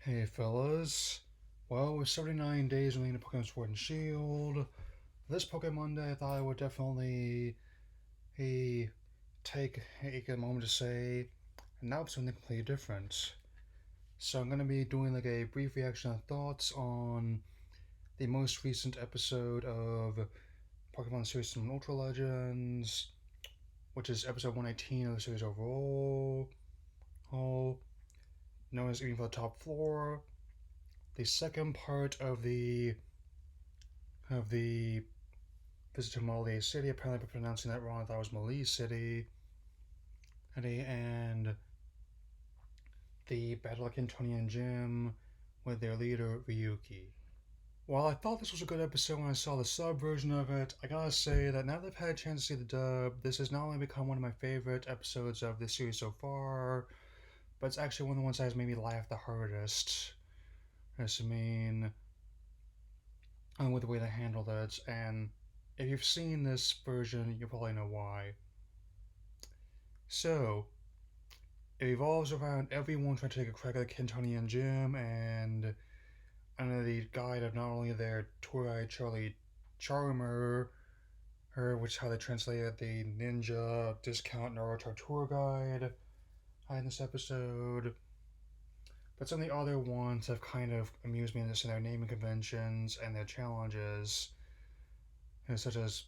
Hey fellas. Well, with 79 days remaining to Pokemon Sword and Shield, this Pokemon Day I thought I would definitely hey, take a moment to say, and now it's something completely different. So I'm going to be doing like a brief reaction and thoughts on the most recent episode of Pokemon Series from Ultra Legends, which is episode 118 of the series overall, known as Even for the Top Floor, the second part of the visit to Malay City. Apparently, pronouncing that wrong. I thought it was Malay City. And the battle at Kintonian Gym with their leader Ryuki. While I thought this was a good episode when I saw the sub version of it, I gotta say that now that I've had a chance to see the dub, this has not only become one of my favorite episodes of this series so far, but it's actually one of the ones that has made me laugh the hardest. Yes, I mean, and with the way they handled it, and if you've seen this version, you probably know why. So, it revolves around everyone trying to take a crack at the Kentonian gym, and under the guide of not only their tour guide Charlie Charmer, which is how they translated the ninja discount Naruto tour guide in this episode, but some of the other ones have kind of amused me in this in their naming conventions and their challenges, such as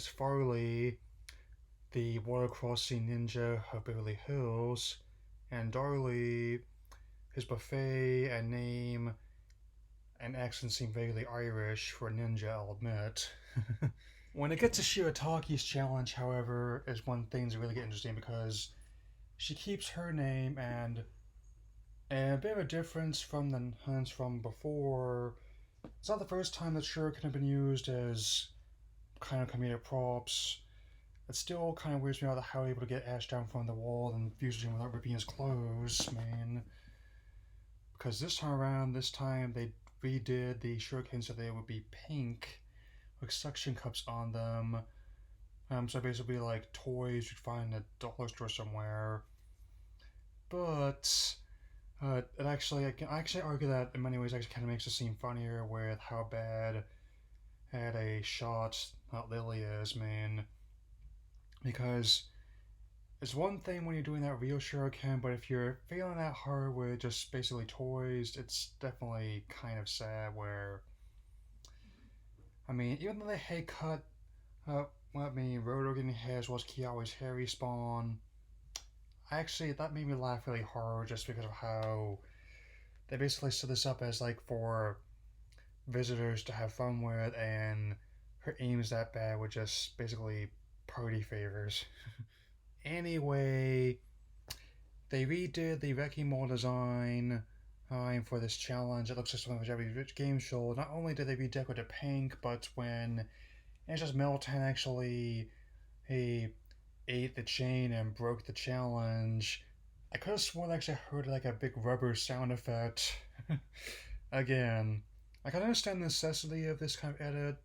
Farley, the water crossing ninja of Beverly Hills, and Darley, his buffet and name and accent seem vaguely Irish for a ninja, I'll admit. When it gets to Shirataki's challenge, however, is when things really get interesting because she keeps her name and a bit of a difference from the hunts from before. It's not the first time that Shuriken have been used as kind of comedic props. It still kind of weirds me out how able to get Ash down from the wall and fuse him without ripping his clothes, man. Because this time around, they redid the shurikens so they would be pink with suction cups on them. So basically like toys you'd find in a dollar store somewhere. But it actually, I can actually argue that in many ways, actually kind of makes it seem funnier with how bad at a shot Lily is, man. Because it's one thing when you're doing that real shuriken, but if you're failing that hard with just basically toys, it's definitely kind of sad. Where I mean, even though they had cut, Roto getting hit as well as Kiawe's hair respawn, actually that made me laugh really hard just because of how they basically set this up as like for visitors to have fun with, and her aim is that bad with just basically party favors. Anyway, they redid the wrecking ball design for this challenge. It looks like something like every game show. Not only did they redecorate it pink, but when it's just Meltan actually he ate the chain and broke the challenge, I could have sworn I actually heard like a big rubber sound effect. Again, I can understand the necessity of this kind of edit.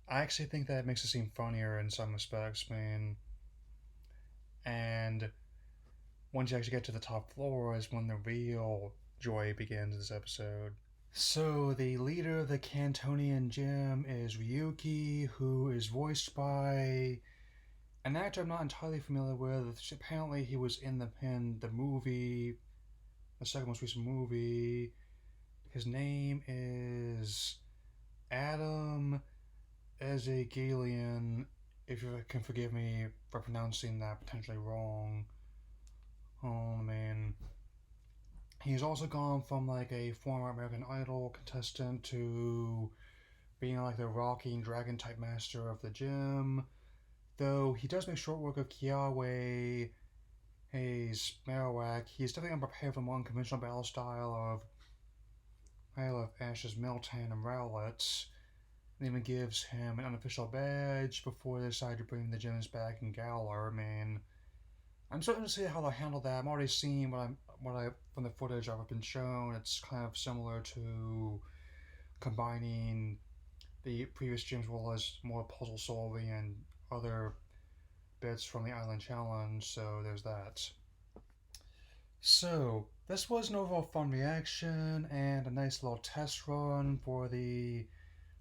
I actually think that it makes it seem funnier in some respects, man. And once you actually get to the top floor is when the real joy begins this episode. So the leader of the Cantonian gym is Ryuki, who is voiced by an actor I'm not entirely familiar with. Apparently he was in the movie, the second most recent movie. His name is Adam Ezegalian, if you can forgive me for pronouncing that potentially wrong. Oh man. He's also gone from like a former American Idol contestant to being like the rocking dragon type master of the gym. Though he does make short work of Kiawe, Hayes, Marowak, he's definitely unprepared for more unconventional battle style of Ash's Miltan and Rowlett. And even gives him an unofficial badge before they decide to bring the gyms back in Galar. I mean, I'm starting to see how they handle that. I'm already seeing what I from the footage I've been shown. It's kind of similar to combining the previous gyms well as more puzzle solving and other bits from the Island Challenge. So there's that. So this was an overall fun reaction and a nice little test run for the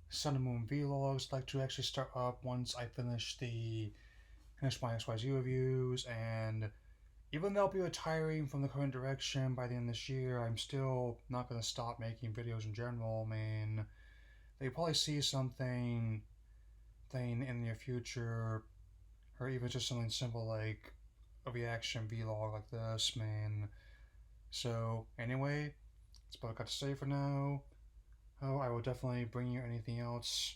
Sun and Moon vlogs. I'd like to actually start up once I finish my XYZ reviews, and even though I'll be retiring from the current direction by the end of this year, I'm still not going to stop making videos in general. I mean, they probably see something in the near future, or even just something simple like a reaction vlog like this, man. So, anyway, that's what I got to say for now. Oh, I will definitely bring you anything else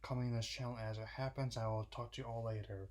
coming in this channel as it happens. I will talk to you all later.